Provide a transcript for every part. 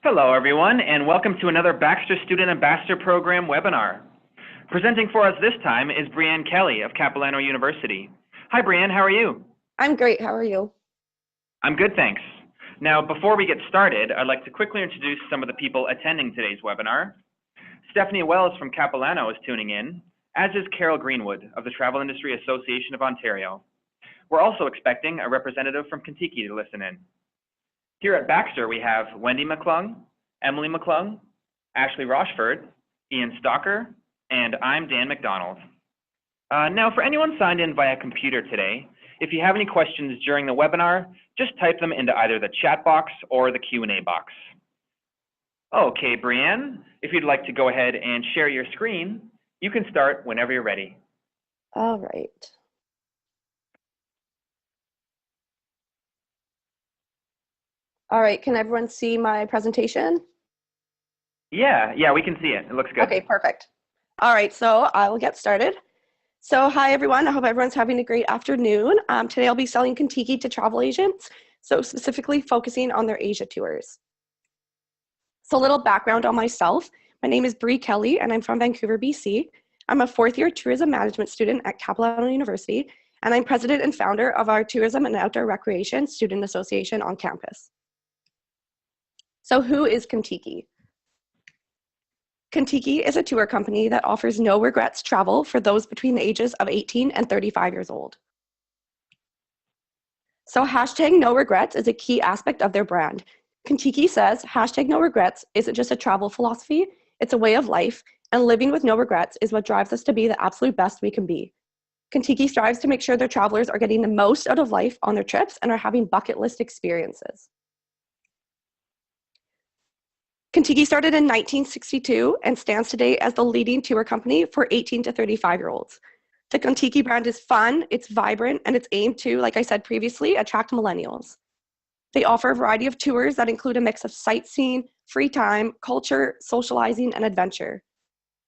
Hello, everyone, and welcome to another Baxter Student Ambassador Program webinar. Presenting for us this time is Brianne Kelly of Capilano University. Hi, Brianne, how are you? I'm great, how are you? I'm good, thanks. Now, before we get started, I'd like to quickly introduce some of the people attending today's webinar. Stephanie Wells from Capilano is tuning in, as is Carol Greenwood of the Travel Industry Association of Ontario. We're also expecting a representative from CONTIKI to listen in. Here at Baxter, we have Wendy McClung, Emily McClung, Ashley Rochford, Ian Stalker, and I'm Dan McDonald. Now, for anyone signed in via computer today, if you have any questions during the webinar, just type them into either the chat box or the Q&A box. Okay, Brianne, if you'd like to go ahead and share your screen, you can start whenever you're ready. All right. All right, can everyone see my presentation? Yeah, we can see it. It looks good. Okay, perfect. All right, so I will get started. So hi, everyone. I hope everyone's having a great afternoon. Today I'll be selling CONTIKI to travel agents, so specifically focusing on their Asia tours. So a little background on myself. My name is Bri Kelly, and I'm from Vancouver, BC. I'm a fourth-year tourism management student at Capilano University, and I'm president and founder of our Tourism and Outdoor Recreation Student Association on campus. So who is CONTIKI? CONTIKI is a tour company that offers no regrets travel for those between the ages of 18 and 35 years old. So hashtag no regrets is a key aspect of their brand. CONTIKI says hashtag no regrets isn't just a travel philosophy, it's a way of life, and living with no regrets is what drives us to be the absolute best we can be. CONTIKI strives to make sure their travelers are getting the most out of life on their trips and are having bucket list experiences. CONTIKI started in 1962 and stands today as the leading tour company for 18 to 35-year-olds. The CONTIKI brand is fun, it's vibrant, and it's aimed to, like I said previously, attract millennials. They offer a variety of tours that include a mix of sightseeing, free time, culture, socializing, and adventure.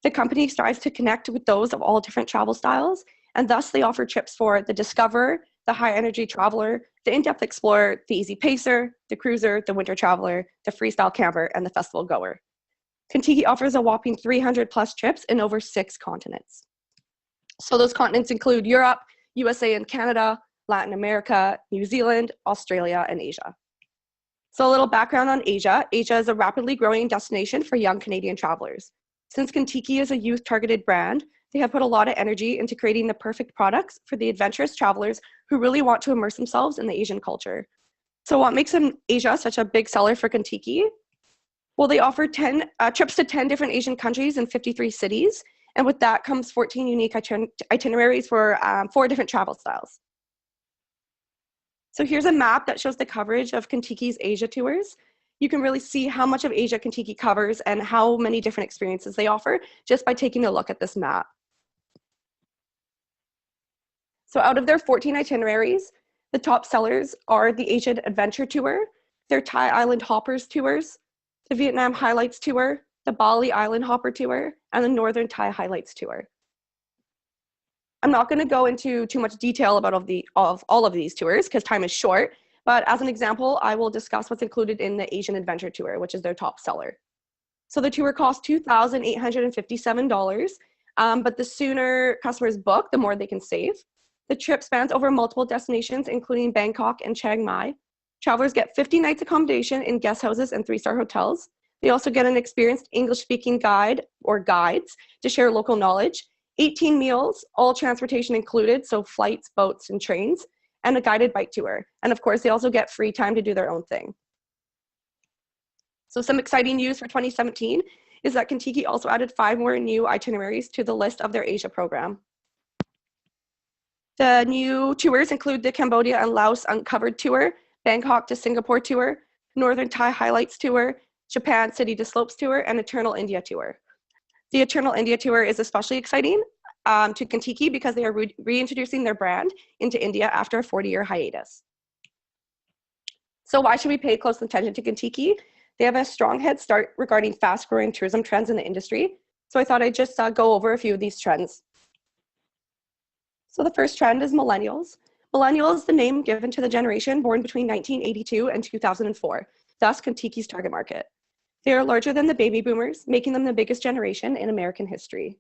The company strives to connect with those of all different travel styles, and thus they offer trips for the discoverer, the high-energy traveler, the in-depth explorer, the easy pacer, the cruiser, the winter traveler, the freestyle camper, and the festival goer. CONTIKI offers a whopping 300 plus trips in over 6 continents. So those continents include Europe, USA and Canada, Latin America, New Zealand, Australia, and Asia. So a little background on Asia. Asia is a rapidly growing destination for young Canadian travelers. Since CONTIKI is a youth-targeted brand, they have put a lot of energy into creating the perfect products for the adventurous travelers who really want to immerse themselves in the Asian culture. So what makes Asia such a big seller for CONTIKI? Well, they offer 10 trips to 10 different Asian countries in 53 cities. And with that comes 14 unique itineraries for 4 different travel styles. So here's a map that shows the coverage of CONTIKI's Asia tours. You can really see how much of Asia CONTIKI covers and how many different experiences they offer just by taking a look at this map. So out of their 14 itineraries, the top sellers are the Asian Adventure Tour, their Thai Island Hoppers Tours, the Vietnam Highlights Tour, the Bali Island Hopper Tour, and the Northern Thai Highlights Tour. I'm not going to go into too much detail about all of these tours because time is short, but as an example, I will discuss what's included in the Asian Adventure Tour, which is their top seller. So the tour costs $2,857, but the sooner customers book, the more they can save. The trip spans over multiple destinations, including Bangkok and Chiang Mai. Travelers get 50 nights accommodation in guest houses and 3-star hotels. They also get an experienced English-speaking guide or guides to share local knowledge, 18 meals, all transportation included, so flights, boats, and trains, and a guided bike tour. And of course, they also get free time to do their own thing. So some exciting news for 2017 is that CONTIKI also added 5 more new itineraries to the list of their Asia program. The new tours include the Cambodia and Laos Uncovered Tour, Bangkok to Singapore Tour, Northern Thai Highlights Tour, Japan City to Slopes Tour, and Eternal India Tour. The Eternal India Tour is especially exciting to CONTIKI because they are reintroducing their brand into India after a 40-year hiatus. So why should we pay close attention to CONTIKI? They have a strong head start regarding fast-growing tourism trends in the industry. So I thought I'd just go over a few of these trends. So the first trend is millennials. Millennial is the name given to the generation born between 1982 and 2004, thus CONTIKI's target market. They are larger than the baby boomers, making them the biggest generation in American history.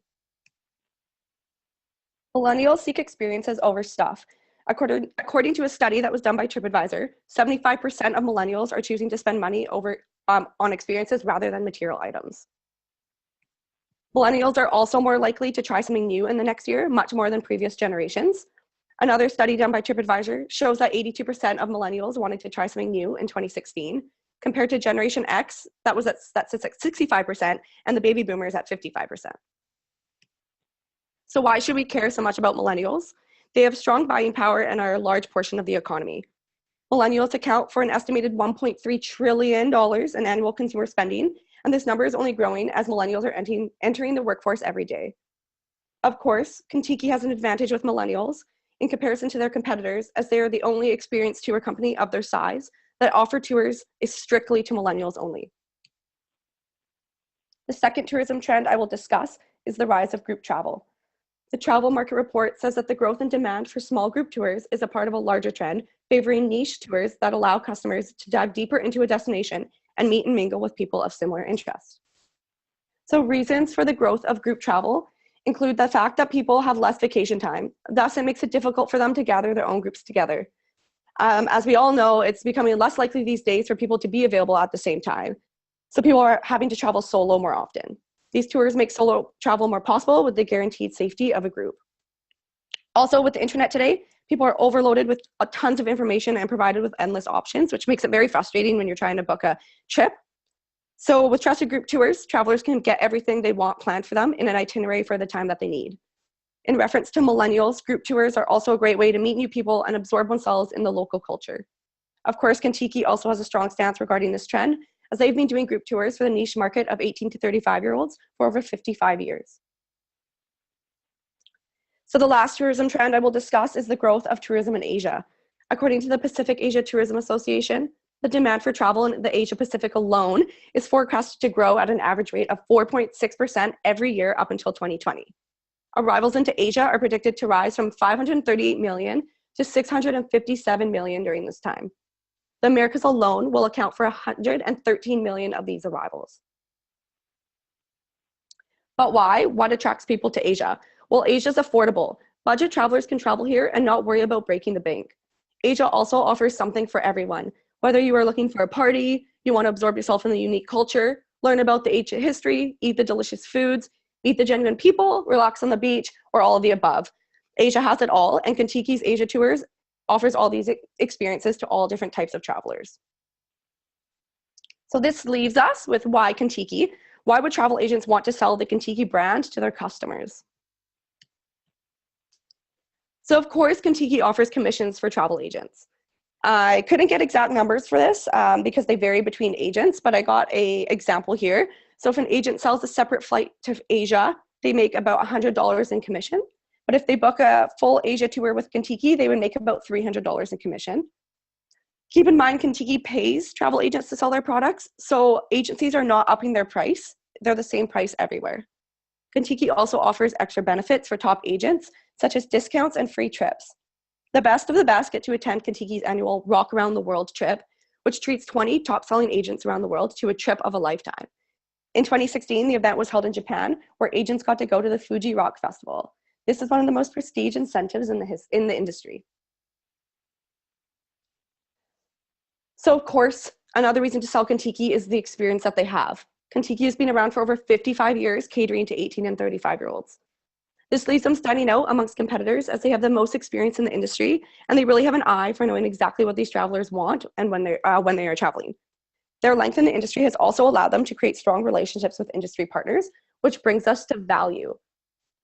Millennials seek experiences over stuff. According to a study that was done by TripAdvisor, 75% of millennials are choosing to spend money on experiences rather than material items. Millennials are also more likely to try something new in the next year, much more than previous generations. Another study done by TripAdvisor shows that 82% of millennials wanted to try something new in 2016, compared to Generation X, that sits at 65%, and the baby boomers at 55%. So why should we care so much about millennials? They have strong buying power and are a large portion of the economy. Millennials account for an estimated $1.3 trillion in annual consumer spending, and this number is only growing as millennials are entering the workforce every day. Of course, Kontiki has an advantage with millennials in comparison to their competitors, as they are the only experienced tour company of their size that offer tours is strictly to millennials only. The second tourism trend I will discuss is the rise of group travel. The Travel Market Report says that the growth in demand for small group tours is a part of a larger trend, favoring niche tours that allow customers to dive deeper into a destination and meet and mingle with people of similar interests. So reasons for the growth of group travel include the fact that people have less vacation time. Thus, it makes it difficult for them to gather their own groups together. As we all know, it's becoming less likely these days for people to be available at the same time. So people are having to travel solo more often. These tours make solo travel more possible with the guaranteed safety of a group. Also, with the internet today, people are overloaded with tons of information and provided with endless options, which makes it very frustrating when you're trying to book a trip. So with trusted group tours, travelers can get everything they want planned for them in an itinerary for the time that they need. In reference to millennials, group tours are also a great way to meet new people and absorb themselves in the local culture. Of course, Kontiki also has a strong stance regarding this trend, as they've been doing group tours for the niche market of 18 to 35-year-olds for over 55 years. So the last tourism trend I will discuss is the growth of tourism in Asia. According to the Pacific Asia Tourism Association, the demand for travel in the Asia Pacific alone is forecasted to grow at an average rate of 4.6% every year up until 2020. Arrivals into Asia are predicted to rise from 538 million to 657 million during this time. The Americas alone will account for 113 million of these arrivals. But why? What attracts people to Asia? Well, Asia is affordable. Budget travelers can travel here and not worry about breaking the bank. Asia also offers something for everyone. Whether you are looking for a party, you want to absorb yourself in the unique culture, learn about the ancient history, eat the delicious foods, meet the genuine people, relax on the beach, or all of the above. Asia has it all, and Kontiki's Asia Tours offers all these experiences to all different types of travelers. So this leaves us with why Kontiki. Why would travel agents want to sell the Kontiki brand to their customers? So of course, Kontiki offers commissions for travel agents. I couldn't get exact numbers for this because they vary between agents, but I got an example here. So if an agent sells a separate flight to Asia, they make about $100 in commission. But if they book a full Asia tour with Kontiki, they would make about $300 in commission. Keep in mind, Kontiki pays travel agents to sell their products, so agencies are not upping their price. They're the same price everywhere. Kontiki also offers extra benefits for top agents, such as discounts and free trips. The best of the best get to attend Kontiki's annual Rock Around the World trip, which treats 20 top-selling agents around the world to a trip of a lifetime. In 2016, the event was held in Japan, where agents got to go to the Fuji Rock Festival. This is one of the most prestige incentives in the industry. So of course, another reason to sell Kontiki is the experience that they have. Kontiki has been around for over 55 years, catering to 18 and 35-year-olds. This leaves them standing out amongst competitors as they have the most experience in the industry, and they really have an eye for knowing exactly what these travelers want and when they are traveling. Their length in the industry has also allowed them to create strong relationships with industry partners, which brings us to value.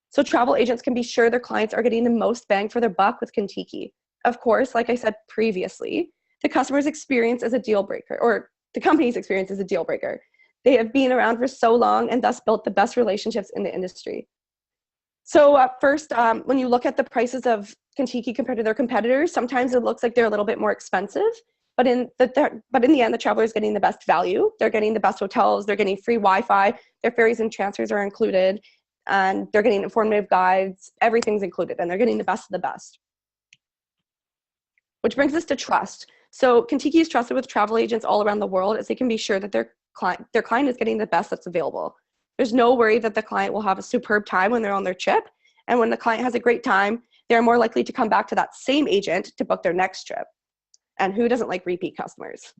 So travel agents can be sure their clients are getting the most bang for their buck with Kontiki. Of course, like I said previously, the customer's experience is a deal breaker, or the company's experience is a deal breaker. They have been around for so long and thus built the best relationships in the industry. So at first, when you look at the prices of Kontiki compared to their competitors, sometimes it looks like they're a little bit more expensive, but in the end, the traveler is getting the best value. They're getting the best hotels, they're getting free Wi-Fi, their ferries and transfers are included, and they're getting informative guides, everything's included, and they're getting the best of the best. Which brings us to trust. So Kontiki is trusted with travel agents all around the world as they can be sure that their their client is getting the best that's available. There's no worry that the client will have a superb time when they're on their trip. And when the client has a great time, they're more likely to come back to that same agent to book their next trip. And who doesn't like repeat customers?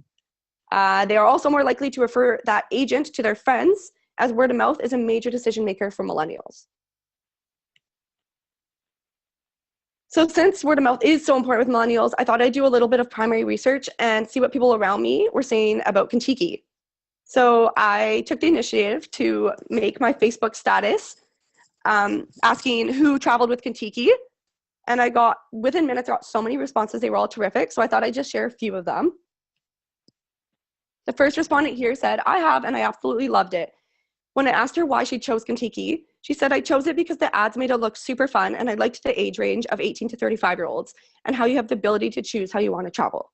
They are also more likely to refer that agent to their friends, as word of mouth is a major decision maker for millennials. So since word of mouth is so important with millennials, I thought I'd do a little bit of primary research and see what people around me were saying about Contiki. So I took the initiative to make my Facebook status asking who traveled with Contiki. And within minutes, I got so many responses. They were all terrific. So I thought I'd just share a few of them. The first respondent here said, I have, and I absolutely loved it. When I asked her why she chose Contiki, she said, I chose it because the ads made it look super fun, and I liked the age range of 18 to 35-year-olds and how you have the ability to choose how you want to travel.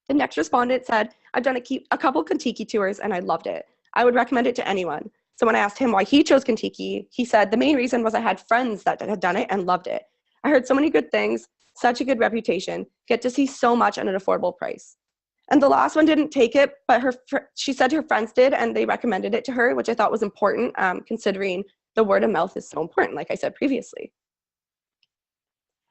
The next respondent said, I've done a couple Contiki tours and I loved it. I would recommend it to anyone. So when I asked him why he chose Contiki, he said, the main reason was I had friends that had done it and loved it. I heard so many good things, such a good reputation, get to see so much at an affordable price. And the last one didn't take it, but she said her friends did, and they recommended it to her, which I thought was important, considering the word of mouth is so important, like I said previously.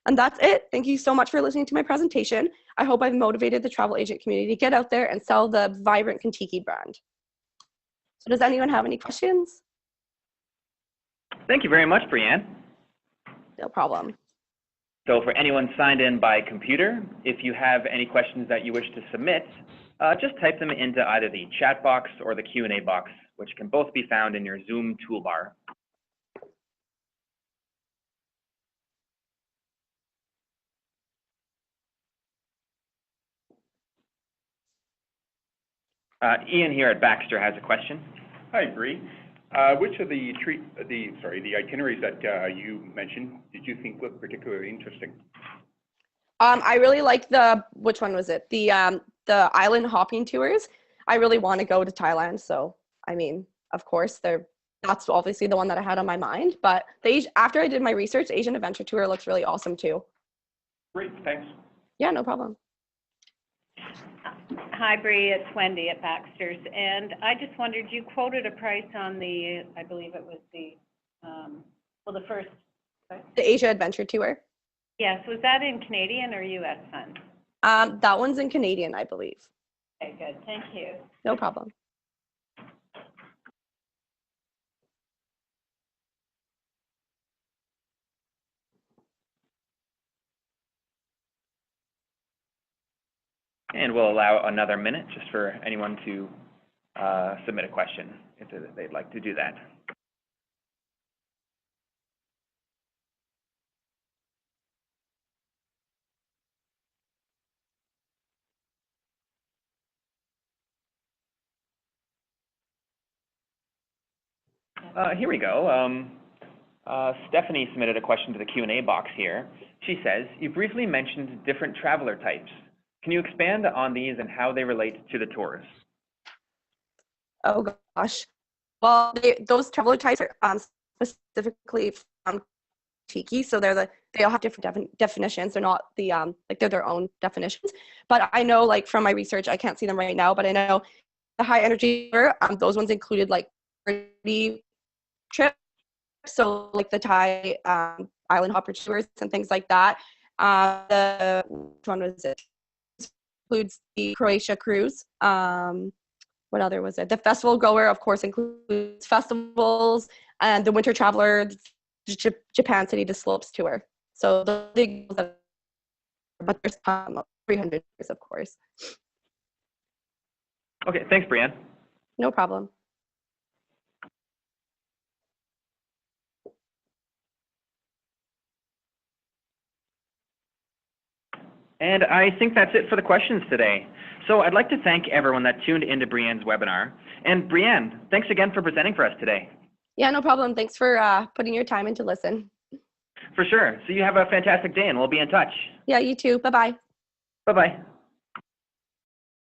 And that's it. Thank you so much for listening to my presentation. I hope I've motivated the travel agent community to get out there and sell the vibrant Contiki brand. So does anyone have any questions? Thank you very much, Brianne. No problem. So for anyone signed in by computer, if you have any questions that you wish to submit, just type them into either the chat box or the Q&A box, which can both be found in your Zoom toolbar. Ian here at Baxter has a question. Hi, Bree. Which of the itineraries that you mentioned did you think looked particularly interesting? I really like which one was it? The island hopping tours. I really want to go to Thailand, so I mean, of course, that's obviously the one that I had on my mind. But after I did my research, the Asian Adventure Tour looks really awesome too. Great, thanks. Yeah, no problem. Hi, Bree. It's Wendy at Baxter's, and I just wondered, you quoted a price on I believe it was the first. The Asia Adventure Tour. Yes, was that in Canadian or U.S. funds? That one's in Canadian, I believe. Okay, good. Thank you. No problem. And we'll allow another minute just for anyone to submit a question if they'd like to do that. Here we go. Stephanie submitted a question to the Q&A box here. She says, you briefly mentioned different traveler types. Can you expand on these and how they relate to the tours? Oh gosh. Well, those traveler types are specifically from Tiki, so they all have different definitions. They're not they're their own definitions. But I know, like, from my research, I can't see them right now, but I know the high energy tour, those ones included like party trips, so like the Thai island hopper tours and things like that. Which one was it? Includes the Croatia cruise. What other was it? The festival goer, of course, includes festivals, and the winter traveler, the Japan City to Slopes tour. So the big, but there's 300, of course. Okay, thanks, Brianne. No problem. And I think that's it for the questions today. So I'd like to thank everyone that tuned into Brianne's webinar. And Brianne, thanks again for presenting for us today. Yeah, no problem. Thanks for putting your time in to listen. For sure. So you have a fantastic day, and we'll be in touch. Yeah, you too. Bye-bye. Bye-bye.